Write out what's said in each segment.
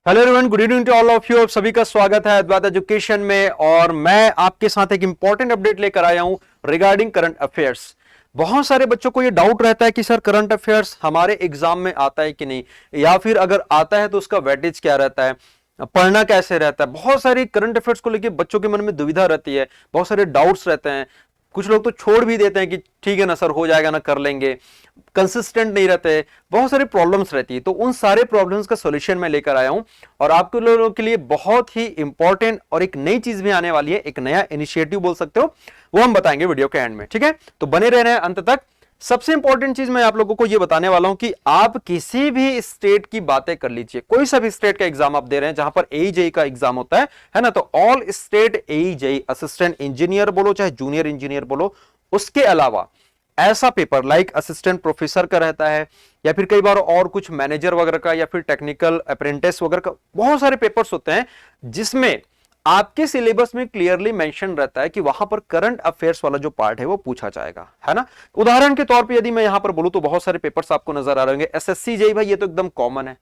Hello everyone, good evening to all of you. आप सभी का स्वागत है अद्वैत एजुकेशन में और मैं आपके साथ एक इंपॉर्टेंट अपडेट लेकर आया हूं रिगार्डिंग करंट अफेयर्स। बहुत सारे बच्चों को ये डाउट रहता है कि सर करंट अफेयर्स हमारे एग्जाम में आता है कि नहीं, या फिर अगर आता है तो उसका वेटेज क्या रहता है, पढ़ना कैसे रहता है। बहुत सारी करंट अफेयर्स को लेकर बच्चों के मन में दुविधा रहती है, बहुत सारे डाउट्स रहते हैं। कुछ लोग तो छोड़ भी देते हैं कि ठीक है ना सर, हो जाएगा ना, कर लेंगे, कंसिस्टेंट नहीं रहते, बहुत सारी प्रॉब्लम्स रहती है। तो उन सारे प्रॉब्लम्स का सॉल्यूशन मैं लेकर आया हूं और आपके लोगों के लिए बहुत ही इंपॉर्टेंट और एक नई चीज भी आने वाली है, एक नया इनिशिएटिव बोल सकते हो, वो हम बताएंगे वीडियो के एंड में। ठीक है, तो बने रहना है अंत तक। सबसे इंपॉर्टेंट चीज मैं आप लोगों को यह बताने वाला हूं कि आप किसी भी स्टेट की बातें कर लीजिए, कोई सा भी स्टेट का एग्जाम आप दे रहे हैं जहां पर एईजेई का एग्जाम होता है ना, तो ऑल स्टेट एईजेई असिस्टेंट इंजीनियर बोलो चाहे जूनियर इंजीनियर बोलो, उसके अलावा ऐसा पेपर लाइक असिस्टेंट प्रोफेसर का रहता है, या फिर कई बार और कुछ मैनेजर वगैरह का, या फिर टेक्निकल अप्रेंटिस वगैरह का, बहुत सारे पेपर्स होते हैं जिसमें आपके सिलेबस में क्लियरली मेंशन रहता है कि वहां पर करंट अफेयर्स वाला जो पार्ट है वो पूछा जाएगा, है ना। उदाहरण के तौर पे यदि मैं यहां पर बोलूं तो बहुत सारे पेपर्स आपको नजर आ रहे होंगे। एसएससी जेई भाई ये तो एकदम कॉमन है।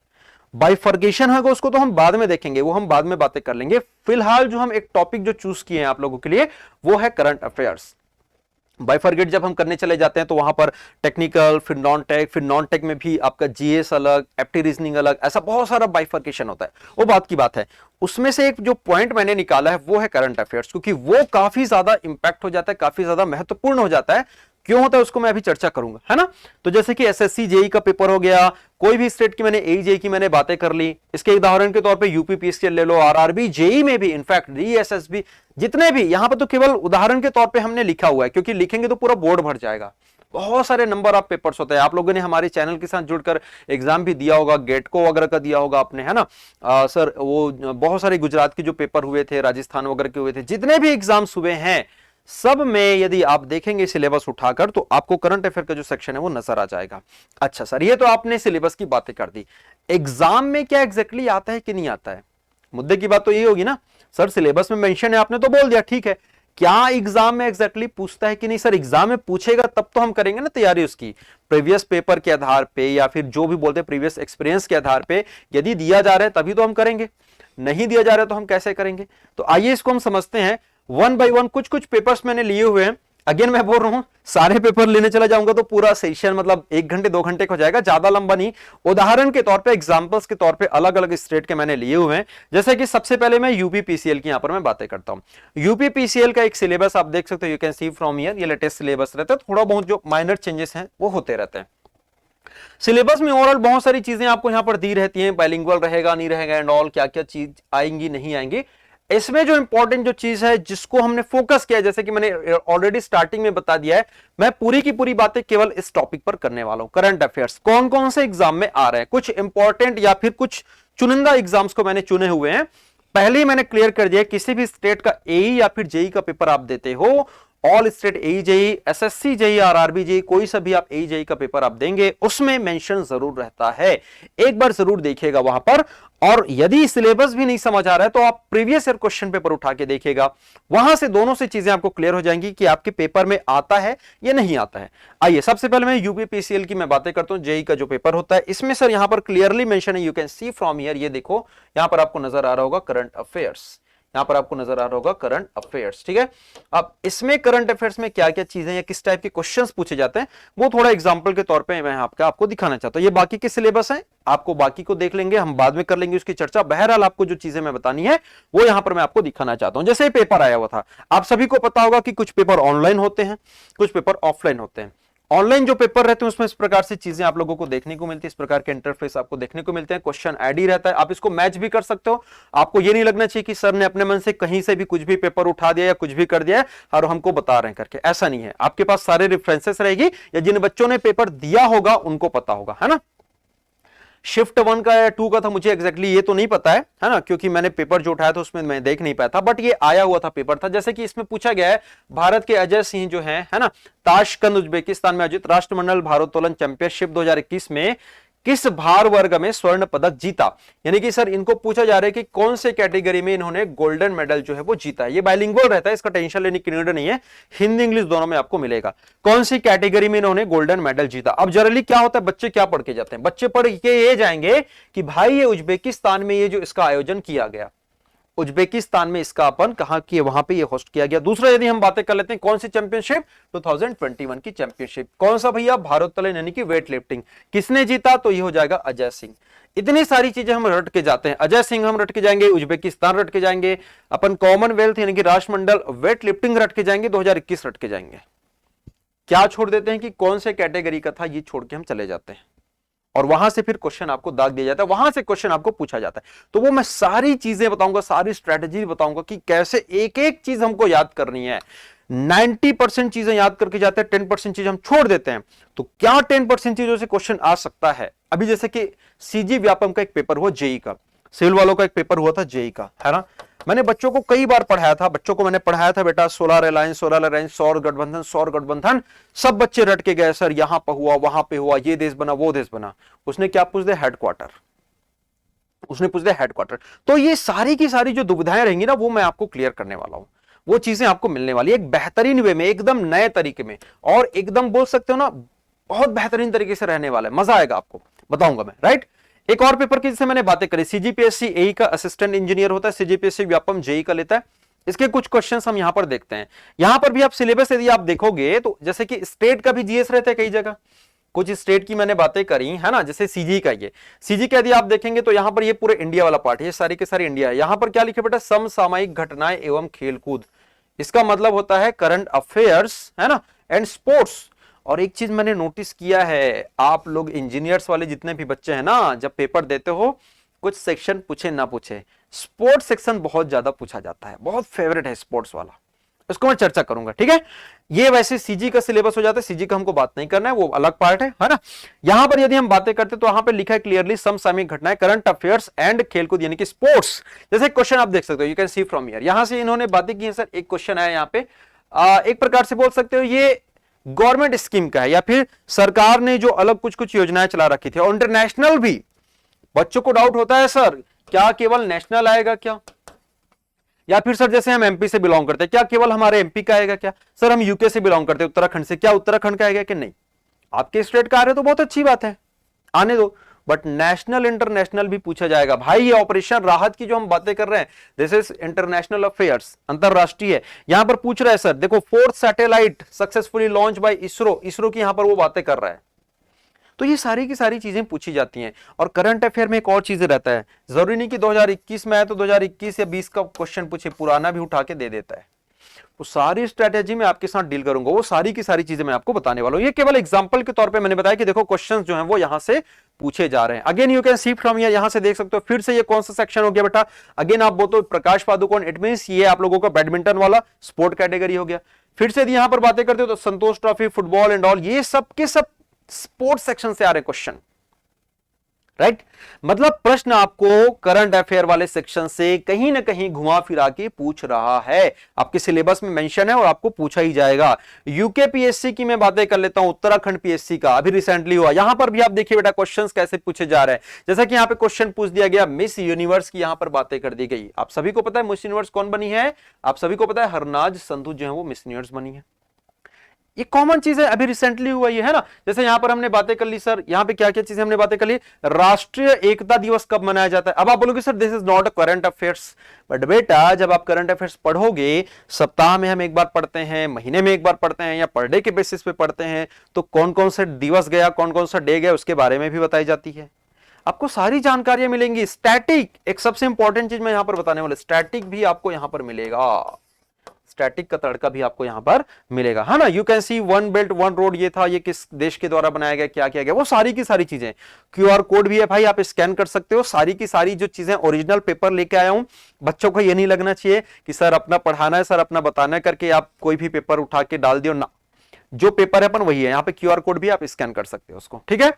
बाइफर्गेशन होगा उसको तो हम बाद में देखेंगे, वो हम बाद में बातें कर लेंगे। फिलहाल जो हम एक टॉपिक जो चूज किए हैं आप लोगों के लिए वो है करंट अफेयर्स। बाइफर्गेट जब हम करने चले जाते हैं तो वहां पर टेक्निकल, फिर नॉन टेक में भी आपका जीएस अलग, एप्टी रीजनिंग अलग, ऐसा बहुत सारा बाइफर्केशन होता है, वो बात की बात है। उसमें से एक जो पॉइंट मैंने निकाला है वो है करंट अफेयर्स, क्योंकि वो काफी ज्यादा इंपैक्ट हो जाता है, काफी ज्यादा महत्वपूर्ण हो जाता है। क्यों होता है उसको मैं अभी चर्चा करूंगा, है ना। तो जैसे कि एसएससी जेई का पेपर हो गया, कोई भी स्टेट की मैंने एईजेई की मैंने बातें कर ली, इसके उदाहरण के तौर पे यूपी पीसीएल ले लो, आरआरबी, जेई में भी, इनफैक्ट डीएसएसबी, जितने भी यहां पर तो केवल उदाहरण के तौर पे हमने लिखा हुआ है, क्योंकि लिखेंगे तो पूरा बोर्ड भर जाएगा। बहुत सारे नंबर ऑफ पेपर्स होते हैं। आप लोगों ने हमारे चैनल के साथ जुड़कर एग्जाम भी दिया होगा, गेट को वगैरह का दिया होगा आपने, है ना। सर वो बहुत सारे गुजरात के जो पेपर हुए थे, राजस्थान वगैरह के हुए थे, जितने भी एग्जाम्स हुए हैं सब में यदि आप देखेंगे सिलेबस उठाकर तो आपको करंट अफेयर का जो सेक्शन है वो नजर आ जाएगा। अच्छा सर, ये तो आपने सिलेबस की बातें कर दी, एग्जाम में क्या एग्जैक्टली आता है कि नहीं आता है, मुद्दे की बात तो ये होगी ना। सर सिलेबस में मेंशन है, आपने तो बोल दिया, ठीक है, क्या एग्जाम में एग्जैक्टली पूछता है कि नहीं। सर एग्जाम में पूछेगा तब तो हम करेंगे ना तैयारी उसकी, प्रीवियस पेपर के आधार पे या फिर जो भी बोलते हैं प्रीवियस एक्सपीरियंस के आधार पे। यदि दिया जा रहा है तभी तो हम करेंगे, नहीं दिया जा रहा है तो हम कैसे करेंगे। तो आइए इसको हम समझते हैं वन बाय वन। कुछ कुछ पेपर्स मैंने लिए हुए हैं, अगेन मैं बोल रहा हूं सारे पेपर लेने चला जाऊंगा तो पूरा सेशन मतलब 1 घंटे 2 घंटे का हो जाएगा, ज्यादा लंबा नहीं। उदाहरण के तौर पे, एग्जांपल्स के तौर पे अलग अलग स्टेट के मैंने लिए हुए हैं। जैसे कि सबसे पहले मैं यूपी पीसीएल की यहां पर मैं बातें करता हूं। यूपी पीसीएल का एक सिलेबस आप देख सकते हो, you can see from here, ये लेटेस्ट सिलेबस रहता है, थोड़ा बहुत जो माइनर चेंजेस हैं वो होते रहते हैं। सिलेबस में ओवरऑल बहुत सारी चीजें आपको यहां पर दी रहती हैं, बाइलिंगुअल रहेगा नहीं रहेगा एंड ऑल, क्या क्या चीज आएंगी नहीं आएंगी। इसमें जो इंपॉर्टेंट जो चीज है जिसको हमने फोकस किया, जैसे कि मैंने ऑलरेडी स्टार्टिंग में बता दिया है, मैं पूरी की पूरी बातें केवल इस टॉपिक पर करने वाला हूं। करंट अफेयर्स कौन कौन से एग्जाम में आ रहे हैं, कुछ इंपॉर्टेंट या फिर कुछ चुनिंदा एग्जाम्स को मैंने चुने हुए हैं। पहले ही मैंने क्लियर कर दिया, किसी भी स्टेट का एई या फिर जेई का पेपर आप देते हो, all state एईजेई, SSC JE, RRB JE, कोई सा भी आप एईजेई का पेपर आप देंगे उसमें मेंशन जरूर रहता है, एक बार जरूर देखिएगा वहां पर। और यदि सिलेबस भी नहीं समझ आ रहा है तो आप प्रीवियस ईयर क्वेश्चन पेपर उठा के देखिएगा, वहां से दोनों से चीजें आपको क्लियर हो जाएंगी कि आपके पेपर में आता है या नहीं आता है। आइए सबसे पहले मैं यूपी पीसीएल की मैं बातें करता हूं, जेई का जो पेपर होता है इसमें सर यहां पर क्लियरली मेंशन है, you can see from here, ये देखो यहां पर आपको नजर आ रहा होगा करंट अफेयर्स, यहां पर आपको नजर आ रहा होगा करंट अफेयर्स, ठीक है। अब इसमें करंट अफेयर्स में क्या क्या चीजें या किस टाइप के क्वेश्चंस पूछे जाते हैं वो थोड़ा एग्जांपल के तौर पे मैं आपको दिखाना चाहता हूं। ये बाकी के सिलेबस हैं, आपको बाकी को देख लेंगे, हम बाद में कर लेंगे उसकी चर्चा। बहरहाल आपको जो चीजें मैं बतानी है वो यहां पर मैं आपको दिखाना चाहता हूं। जैसे पेपर आया हुआ था, आप सभी को पता होगा कि कुछ पेपर ऑनलाइन होते हैं, कुछ पेपर ऑफलाइन होते हैं। ऑनलाइन जो पेपर रहते हैं उसमें इस प्रकार से चीजें आप लोगों को देखने को मिलती है, इस प्रकार के इंटरफेस आपको देखने को मिलते हैं, क्वेश्चन आईडी रहता है, आप इसको मैच भी कर सकते हो। आपको ये नहीं लगना चाहिए कि सर ने अपने मन से कहीं से भी कुछ भी पेपर उठा दिया या कुछ भी कर दिया है और हमको बता रहे हैं करके, ऐसा नहीं है। आपके पास सारे रेफरेंसेस रहेगी, या जिन बच्चों ने पेपर दिया होगा उनको पता होगा, है ना। शिफ्ट 1 का या 2 का था, मुझे एग्जैक्टली ये तो नहीं पता है ना, क्योंकि मैंने पेपर जो उठाया था उसमें मैं देख नहीं पाया था, बट ये आया हुआ था पेपर था। जैसे कि इसमें पूछा गया है, भारत के अजय सिंह जो है ना, ताशकंद उज्बेकिस्तान में आयोजित राष्ट्रमंडल भारोत्तोलन चैंपियनशिप 2021 में किस भार वर्ग में स्वर्ण पदक जीता। यानी कि सर इनको पूछा जा रहा है कि कौन से कैटेगरी में इन्होंने गोल्डन मेडल जो है वो जीता है। ये बाइलिंगुअल रहता है, इसका टेंशन लेने की नीड नहीं है, हिंदी इंग्लिश दोनों में आपको मिलेगा। कौन सी कैटेगरी में इन्होंने गोल्डन मेडल जीता। अब जनरली क्या होता है, बच्चे क्या पढ़ के जाते हैं, बच्चे पढ़ के ये जाएंगे कि भाई ये उज्बेकिस्तान में ये जो इसका आयोजन किया गया, उज्बेकिस्तान में इसका अपन कहां किए, वहां पे ये होस्ट किया गया। दूसरा यदि हम बातें कर लेते हैं कौन सी चैंपियनशिप, 2021 की चैंपियनशिप। कौन सा भैया, भारोत्तोलन यानी कि वेट लिफ्टिंग। किसने जीता, तो ये हो जाएगा अजय सिंह। इतनी सारी चीजें हम रट के जाते हैं, अजय सिंह हम रट के जाएंगे, उज्बेकिस्तान रट के जाएंगे, अपन कॉमनवेल्थ यानी कि राष्ट्रमंडल वेट लिफ्टिंग रट के जाएंगे, 2021 रट के जाएंगे। क्या छोड़ देते हैं कि कौन से कैटेगरी का था, ये छोड़ के हम चले जाते हैं और वहां से फिर क्वेश्चन आपको दाग दिया जाता है, वहां से क्वेश्चन आपको पूछा जाता है। तो वो मैं सारी चीजें बताऊंगा, सारी स्ट्रेटेजी बताऊंगा कि कैसे एक एक चीज हमको याद करनी है। 90% चीजें याद करके जाते हैं, 10% चीज हम छोड़ देते हैं। तो क्या 10% चीजों से क्वेश्चन आ सकता है। अभी जैसे कि सीजी व्यापम का एक पेपर हुआ, जेई का, सिविल वालों का एक पेपर हुआ था जेई का, है ना। मैंने बच्चों को कई बार पढ़ाया था, बच्चों को मैंने पढ़ाया था बेटा सोलर अलायंस, सौर गठबंधन, सब बच्चे रट के गए सर, यहां पर हुआ, वहां पे हुआ, ये देश बना, वो देश बना। उसने क्या पूछ दिया, हेडक्वार्टर, उसने पूछ दिया हेडक्वार्टर। तो ये सारी की सारी जो दुविधाएं रहेंगी ना, वो मैं आपको क्लियर करने वाला हूं। वो चीजें आपको मिलने वाली है एक बेहतरीन वे में, एकदम नए तरीके में, और एकदम बोल सकते हो ना बहुत बेहतरीन तरीके से रहने वाला है, मजा आएगा आपको, बताऊंगा मैं, राइट। एक और पेपर की जिससे मैंने बातें करी, सीजीपीएससी एई का असिस्टेंट इंजीनियर होता है, सीजीपीएससी व्यापम जेई का लेता है। इसके कुछ क्वेश्चंस हम यहां पर देखते हैं। यहां पर भी आप सिलेबस यदि आप देखोगे तो जैसे कि स्टेट का भी जीएस रहता है कई जगह, कुछ स्टेट की मैंने बातें करी है ना, जैसे सीजी का, ये सीजी का यदि आप देखेंगे तो यहां पर ये पूरे इंडिया वाला पार्ट है, ये सारी के सारी इंडिया है। यहां पर क्या लिखे बेटा, समसामयिक घटनाएं एवं खेलकूद, इसका मतलब होता है करंट अफेयर्स, है ना, एंड स्पोर्ट्स। और एक चीज मैंने नोटिस किया है, आप लोग इंजीनियर्स वाले जितने भी बच्चे हैं ना, जब पेपर देते हो कुछ सेक्शन पूछे ना पूछे, स्पोर्ट्स सेक्शन बहुत ज्यादा पूछा जाता है, बहुत फेवरेट है स्पोर्ट्स वाला, इसको मैं चर्चा करूंगा, ठीक है। ये वैसे सीजी का सिलेबस हो जाता है, सीजी का हमको बात नहीं करना है, वो अलग पार्ट है ना। यहां पर यदि हम बातें करते तो यहां पर लिखा है क्लियरली समसामयिक घटनाएं, करंट अफेयर्स एंड खेलकूद यानी कि स्पोर्ट्स। जैसे क्वेश्चन आप देख सकते हो, you can see from here, यहां से इन्होंने बातें की है सर। एक क्वेश्चन है यहाँ पे, एक प्रकार से बोल सकते हो ये गवर्नमेंट स्कीम का है, या फिर सरकार ने जो अलग कुछ कुछ योजनाएं चला रखी थी, और इंटरनेशनल भी। बच्चों को डाउट होता है सर क्या केवल नेशनल आएगा क्या, या फिर सर जैसे हम एमपी से बिलोंग करते हैं, क्या केवल हमारे एमपी का आएगा क्या, सर हम यूके से बिलोंग करते हैं उत्तराखंड से, क्या उत्तराखंड का आएगा कि नहीं। आपके स्टेट का आ रहे तो बहुत अच्छी बात है, आने दो, बट नेशनल इंटरनेशनल भी पूछा जाएगा भाई। ये ऑपरेशन राहत की जो हम बातें कर रहे हैं, दिस इज इंटरनेशनल अफेयर्स, अंतरराष्ट्रीय। यहां पर पूछ रहा है सर, देखो 4th satellite successfully launch by ISRO, ISRO की यहां पर वो बातें कर रहा है। तो ये सारी की सारी चीजें पूछी जाती हैं। और करंट अफेयर में एक और चीज रहता है, जरूरी नहीं कि 2021 में आए तो 2021 या 20 का क्वेश्चन पूछे, पुराना भी उठा के दे देता है। वो सारी स्ट्रेटेजी में आपके साथ डील करूंगा, वो सारी की सारी चीजें मैं आपको बताने वाला हूं। ये केवल एग्जांपल के तौर पे मैंने बताया कि देखो क्वेश्चंस जो हैं वो यहां से पूछे जा रहे हैं। Again you can see from here, यहां से देख सकते हो। फिर से ये कौन सा सेक्शन हो गया बेटा, अगेन आप बोलते हो प्रकाश पादुकोण, इट मींस ये आप लोगों का बैडमिंटन वाला स्पोर्ट कैटेगरी हो गया। फिर से यदि यहां पर बातें करते हो तो संतोष ट्रॉफी, फुटबॉल एंड ऑल, ये सब के सब स्पोर्ट्स सेक्शन से आ रहे क्वेश्चन, राइट। मतलब प्रश्न आपको करंट अफेयर वाले सेक्शन से कहीं ना कहीं घुमा फिरा के पूछ रहा है, आपके सिलेबस में मेंशन है और आपको पूछा ही जाएगा। यूके पीएससी की मैं बातें कर लेता हूं, उत्तराखंड पीएससी का अभी रिसेंटली हुआ, यहां पर भी आप देखिए बेटा क्वेश्चंस कैसे पूछे जा रहे हैं। जैसा कि यहां पे क्वेश्चन पूछ दिया गया, मिस यूनिवर्स की यहां पर बातें कर दी गई। आप सभी को पता है मिस यूनिवर्स कौन बनी है, आप सभी को पता है हरनाज संधू जो है वो मिस यूनिवर्स बनी है। ये कॉमन चीज है, अभी रिसेंटली हुआ ये, है ना। जैसे यहां पर हमने बातें कर ली सर, यहां पे क्या क्या चीजें हमने बातें कर ली, राष्ट्रीय एकता दिवस कब मनाया जाता है। अब आप बोलोगे sir this is not a current affairs, but बेटा जब आप करंट अफेयर्स पढ़ोगे, सप्ताह में हम एक बार पढ़ते हैं, महीने में एक बार पढ़ते हैं, या पर डे के बेसिस पे पढ़ते हैं, तो कौन कौन सा दिवस गया, कौन कौन सा डे गया, उसके बारे में भी बताई जाती है। आपको सारी जानकारियां मिलेंगी। स्टैटिक एक सबसे इंपॉर्टेंट चीज मैं यहां पर बताने वाला, स्टैटिक भी आपको यहां पर मिलेगा, स्टैटिक का तड़का भी आपको यहां पर मिलेगा, है ना। You can see one belt one road, ये था, ये किस देश के द्वारा बनाया गया, क्या किया गया, वो सारी की सारी चीजें। क्यूआर कोड भी है भाई, आप स्कैन कर सकते हो। सारी की सारी जो चीजें, ओरिजिनल पेपर लेके आया हूं। बच्चों को ये नहीं लगना चाहिए कि सर अपना पढ़ाना है, सर अपना बताना है करके आप कोई भी पेपर उठा के डाल दियो ना, जो पेपर है अपन वही है। यहाँ पे क्यूआर कोड भी आप स्कैन कर सकते हो उसको, ठीक है।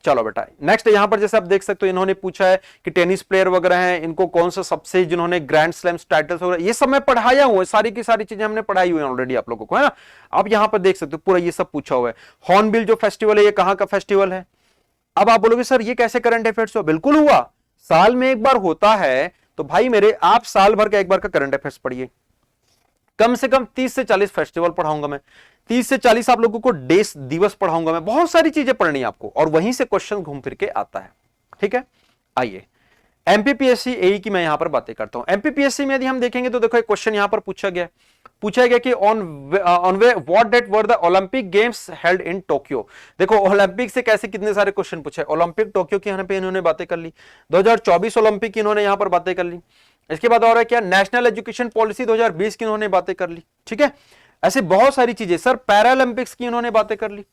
चलो बेटा नेक्स्ट, यहां पर जैसे आप देख सकते हो, इन्होंने पूछा है कि टेनिस प्लेयर वगैरह हैं, इनको कौन सा सबसे, जिन्होंने ग्रैंड स्लैम्स टाइटल्स वगैरह, ये सब मैं पढ़ाया हूं, सारी की सारी चीजें हमने पढ़ाई हुई है ऑलरेडी आप लोगों को, है ना। आप यहां पर देख सकते हो पूरा ये सब पूछा हुआ है। हॉर्नबिल जो फेस्टिवल है, ये कहां का फेस्टिवल है, अब आप बोलोगे सर ये कैसे करंट अफेयर्स हुआ? बिल्कुल हुआ, साल में एक बार होता है। तो भाई मेरे, आप साल भर का एक बार का करंट अफेयर्स पढ़िए। कम से कम 30 से 40 फेस्टिवल पढ़ाऊंगा मैं, 30 से 40 आप लोगों को डेस दिवस पढ़ाऊंगा मैं, बहुत सारी चीजें पढ़नी है आपको, और वहीं से क्वेश्चन घूम फिर के आता है। ठीक है, आइए एमपीपीएससी एई की मैं यहां पर बातें करता हूं। एमपीपीएससी में यदि हम देखेंगे तो देखो एक क्वेश्चन यहां पर पूछा गया कि on way what date were the Olympic games held in Tokyo. देखो ओलंपिक से कैसे कितने सारे क्वेश्चन पूछे, ओलंपिक टोक्यो की यहां पे इन्होंने बातें कर ली, 2024 ओलंपिक की इन्होंने यहां पर बातें कर ली। इसके बाद और है क्या, नेशनल एजुकेशन पॉलिसी 2020 की इन्होंने बातें कर ली। ठीक है, ऐसे बहुत सारी चीजें। सर पैरालंपिक्स की इन्होंने बातें कर ली।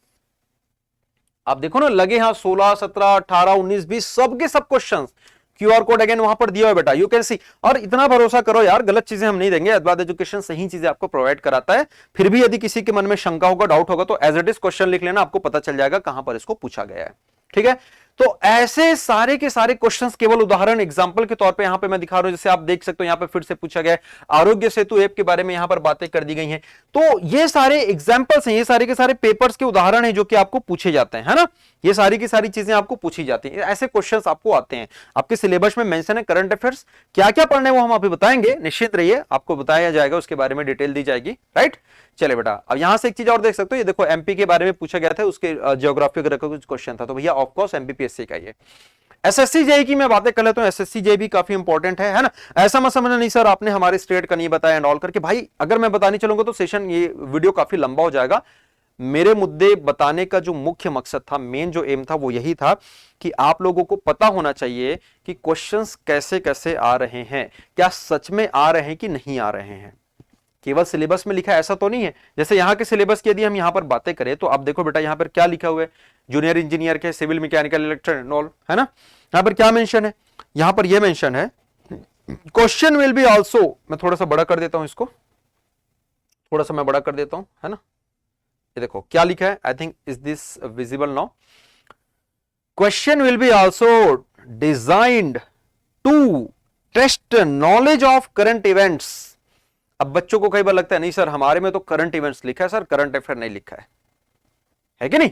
आप देखो ना, लगे यहां 16, 17, 18, 19, 20 सबके सब क्वेश्चंस। क्यूआर कोड अगेन वहां पर दिया है बेटा, यू कैन सी। और इतना भरोसा करो यार, गलत चीजें हम नहीं देंगे, अद्वैत एजुकेशन सही चीजें आपको प्रोवाइड कराता है। फिर भी यदि किसी के मन में शंका होगा, डाउट होगा, तो एज इट इज क्वेश्चन लिख लेना, आपको पता चल जाएगा कहां पर इसको पूछा गया है। ठीक है, तो ऐसे सारे के सारे क्वेश्चंस केवल उदाहरण एग्जांपल के तौर पे यहां पे मैं दिखा रहा हूं। जैसे आप देख सकते हो यहां पे फिर से पूछा गया है, आरोग्य सेतु ऐप के बारे में यहां पर बातें कर दी गई हैं। तो ये सारे एग्जांपल्स हैं, ये सारे के सारे पेपर्स के उदाहरण हैं जो कि आपको पूछे जाते हैं, है ना। ये सारी की सारी चीजें आपको पूछी जाती हैं, ऐसे क्वेश्चंस आपको आते हैं। आपके सिलेबस में मेंशन है करंट अफेयर्स, क्या क्या पढ़ना है वो हम अभी बताएंगे, निश्चित रहिए, आपको बताया जाएगा, उसके बारे में डिटेल दी जाएगी। राइट, चले बेटा, अब यहां से एक चीज और देख सकते हो, ये देखो एमपी के बारे में पूछा गया था, उसके ज्योग्राफी वगैरह का कुछ क्वेश्चन था, तो भैया ऑफ कोर्स एमपीपीएससी का ये। एसएससी जेई की मैं बातें कर लेता हूं, एसएससी जेई भी काफी इंपॉर्टेंट है ना। ऐसा मत समझना नहीं सर आपने हमारे स्टेट का नहीं बताया एंड ऑल करके, भाई अगर मैं बताने चलूंगा तो सेशन, ये वीडियो काफी लंबा हो जाएगा। मेरे मुद्दे बताने का जो मुख्य मकसद था, मेन जो एम था, वो यही था कि आप लोगों को पता होना चाहिए कि क्वेश्चंस कैसे कैसे आ रहे हैं, क्या सच में आ रहे हैं कि नहीं आ रहे हैं। केवल सिलेबस में लिखा है ऐसा तो नहीं है। जैसे यहाँ के सिलेबस की यदि हम यहाँ पर बातें करें तो आप देखो बेटा यहाँ पर क्या लिखा हुआ है, जूनियर इंजीनियर के civil mechanical electrical and all, है ना। यहाँ पर क्या मेंशन है, यहाँ पर यह मेंशन है क्वेश्चन विल बी आल्सो, मैं थोड़ा सा बड़ा कर देता हूं इसको, थोड़ा सा मैं बड़ा कर देता हूं, है ना। ये देखो क्या लिखा है, I think is this visible now. Question will be also designed to test knowledge of current events. अब बच्चों को कई बार लगता है नहीं सर हमारे में तो करंट इवेंट्स लिखा है, सर करंट अफेयर नहीं लिखा है कि नहीं।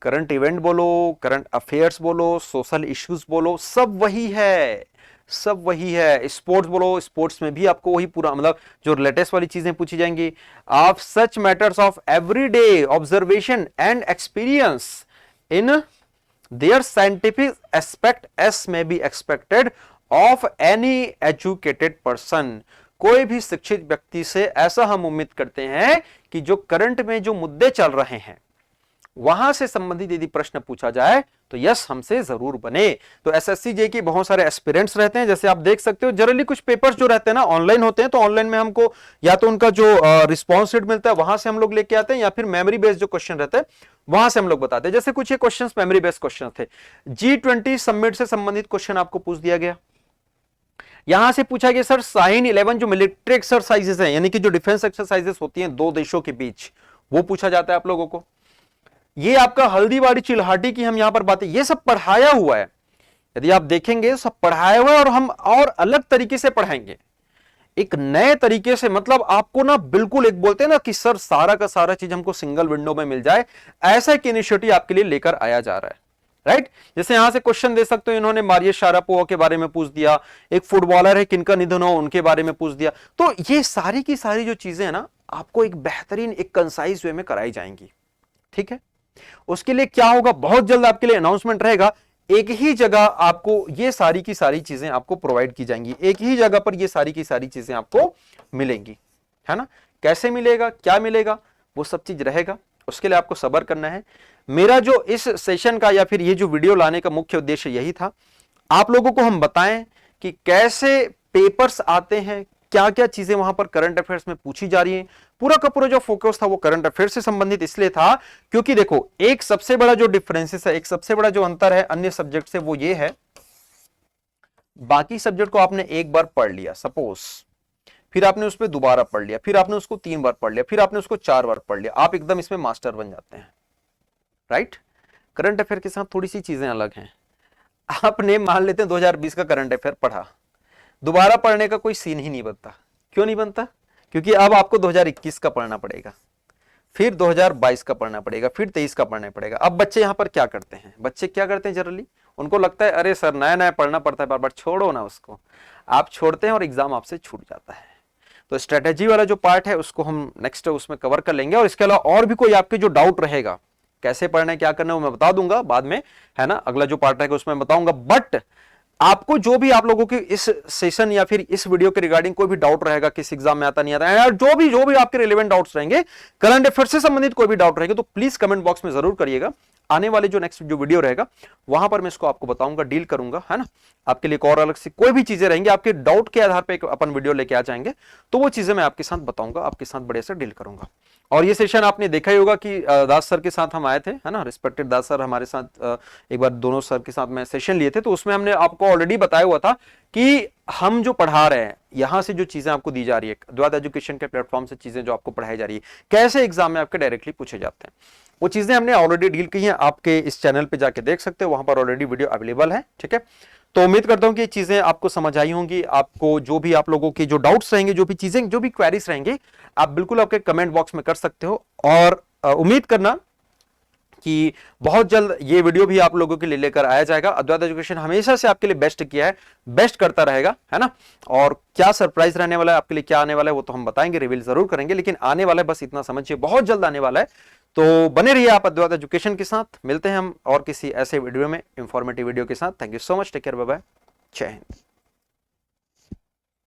करंट इवेंट बोलो, करंट अफेयर्स बोलो, सोशल इश्यूज बोलो, सब वही है, सब वही है। स्पोर्ट्स बोलो, स्पोर्ट्स में भी आपको वही पूरा, मतलब जो लेटेस्ट वाली चीजें पूछी जाएंगी। Of such matters of everyday observation and experience in their scientific aspects में be expected of any educated person. कोई भी शिक्षित व्यक्ति से ऐसा हम उम्मीद करते हैं कि जो करंट में जो मुद्दे चल रहे हैं वहां से संबंधित यदि प्रश्न पूछा जाए तो यस हमसे जरूर बने। तो एसएससी जे के बहुत सारे एस्पिरेंट्स रहते हैं, जैसे आप देख सकते हो। जनरली कुछ पेपर्स जो रहते हैं ना ऑनलाइन होते हैं, तो ऑनलाइन में हमको या तो उनका जो रिस्पॉन्स शीट मिलता है वहां से हम लोग लेके आते हैं, या फिर मेमोरी बेस्ड जो क्वेश्चन रहते हैं वहां से हम लोग बताते हैं। जैसे कुछ ये क्वेश्चन मेमोरी बेस्ड क्वेश्चन थे, G20 समिट से संबंधित क्वेश्चन आपको पूछ दिया गया। यहां से पूछा गया सर साइन 11 जो मिलिट्री एक्सरसाइजेस हैं, यानी कि जो डिफेंस एक्सरसाइजेस होती हैं दो देशों के बीच, वो पूछा जाता है आप लोगों को। ये आपका हल्दीबाड़ी चिल्हाटी की हम यहां पर बातें, ये सब पढ़ाया हुआ है, यदि आप देखेंगे सब पढ़ाया हुआ है, और हम और अलग तरीके से पढ़ाएंगे, एक नए तरीके से। मतलब आपको ना बिल्कुल एक बोलते हैं ना कि सर सारा का सारा चीज हमको सिंगल विंडो में मिल जाए, ऐसा एक इनिशिएटिव आपके लिए लेकर आया जा रहा है। राइट, जैसे यहां से क्वेश्चन दे सकते हो, इन्होंने मारिया शारापोवा के बारे में पूछ दिया, एक फुटबॉलर है किनका निधन हो उनके बारे में पूछ दिया। तो ये सारी की सारी जो चीजें हैं ना आपको एक बेहतरीन एक कंसाइज वे में कराई जाएंगी। ठीक है, उसके लिए क्या होगा, बहुत जल्द आपके लिए अनाउंसमेंट रहेगा। एक ही जगह आपको ये सारी की सारी चीजें आपको प्रोवाइड की जाएंगी, एक ही जगह पर ये सारी की सारी चीजें आपको मिलेंगी, है ना। कैसे मिलेगा, क्या मिलेगा, वो सब चीज रहेगा, उसके लिए आपको सब्र करना है। मेरा जो इस सेशन का या फिर ये जो वीडियो लाने का मुख्य उद्देश्य यही था, आप लोगों को हम बताएं कि कैसे पेपर्स आते हैं, क्या क्या चीजें वहां पर करंट अफेयर्स में पूछी जा रही हैं। पूरा का पूरा जो फोकस था वो करंट अफेयर्स से संबंधित इसलिए था क्योंकि देखो एक सबसे बड़ा जो डिफरेंसेस है, एक सबसे बड़ा जो अंतर है अन्य सब्जेक्ट से, वो ये है बाकी सब्जेक्ट को आपने एक बार पढ़ लिया सपोज, फिर आपने उसमें दोबारा पढ़ लिया, फिर आपने उसको 3 बार पढ़ लिया, फिर आपने उसको 4 बार पढ़ लिया, आप एकदम इसमें मास्टर बन जाते हैं। राइट, करंट अफेयर के साथ थोड़ी सी चीजें अलग हैं। आपने मान लेते हैं 2020 का करंट अफेयर पढ़ा, दोबारा पढ़ने का कोई सीन ही नहीं बनता। क्यों नहीं बनता? क्योंकि अब आपको 2021 का पढ़ना पड़ेगा, फिर 2022 का पढ़ना पड़ेगा, फिर 23 का पढ़ना पड़ेगा। अब बच्चे यहाँ पर क्या करते हैं, बच्चे क्या करते हैं जनरली, उनको लगता है अरे सर नया नया पढ़ना पड़ता है बार बार, छोड़ो ना उसको। आप छोड़ते हैं और एग्जाम आपसे छूट जाता है। तो स्ट्रेटेजी वाला जो पार्ट है उसको हम नेक्स्ट उसमें कवर कर लेंगे, और इसके अलावा और भी कोई आपके जो डाउट रहेगा कैसे पढ़ना है क्या करना है वो मैं बता दूंगा बाद में, है ना, अगला जो पार्ट रहेगा उसमें बताऊंगा। बट आपको जो भी आप लोगों की इस सेशन या फिर इस वीडियो के रिगार्डिंग कोई भी डाउट रहेगा, किस एग्जाम में आता नहीं आता है, जो भी आपके रिलेवेंट डाउट्स रहेंगे, करंट अफेयर से संबंधित कोई भी डाउट रहेगा, तो प्लीज कमेंट बॉक्स में जरूर करिएगा। आने वाले जो नेक्स्ट जो वीडियो रहेगा वहां पर मैं इसको आपको बताऊंगा, डील करूंगा, है ना। आपके लिए और अलग से कोई भी चीजें रहेंगी आपके डाउट के आधार पर अपन वीडियो लेके आ जाएंगे, तो वो चीजें मैं आपके साथ बताऊंगा, आपके साथ बड़े से डील करूंगा। और ये सेशन आपने देखा ही होगा कि दास सर के साथ हम आए थे, है ना, रिस्पेक्टेड दास सर हमारे साथ एक बार दोनों सर के साथ में सेशन लिए थे, तो उसमें हमने आपको ऑलरेडी बताया हुआ था कि हम जो पढ़ा रहे हैं यहां से जो चीजें आपको दी जा रही है अद्वैत एजुकेशन के प्लेटफॉर्म से, चीजें जो आपको पढ़ाई जा रही है कैसे एग्जाम में आपके डायरेक्टली पूछे जाते हैं, वो चीजें हमने ऑलरेडी डील की हैं। आपके इस चैनल पे जाके देख सकते हो, वहां पर ऑलरेडी वीडियो अवेलेबल है, ठीक है। तो उम्मीद करता हूं कि ये चीजें आपको समझ आई होंगी। आपको जो भी आप लोगों की जो डाउट्स रहेंगे, जो भी चीजें, जो भी क्वेरीज रहेंगे, आप बिल्कुल आपके कमेंट बॉक्स में कर सकते हो। और उम्मीद करना कि बहुत जल्द ये वीडियो भी आप लोगों के लिए लेकर आया जाएगा। अद्वैत एजुकेशन हमेशा से आपके लिए बेस्ट किया है, बेस्ट करता रहेगा, है ना। और क्या सरप्राइज रहने वाला है आपके लिए, क्या आने वाला है वो तो हम बताएंगे, रिवील जरूर करेंगे, लेकिन आने वाला है बस इतना समझिए, बहुत जल्द आने वाला है। तो बने रहिए आप अद्वैत एजुकेशन के साथ। मिलते हैं हम और किसी ऐसे वीडियो में, इंफॉर्मेटिव वीडियो के साथ। Thank you so much, take care, bye bye, Jai Hind.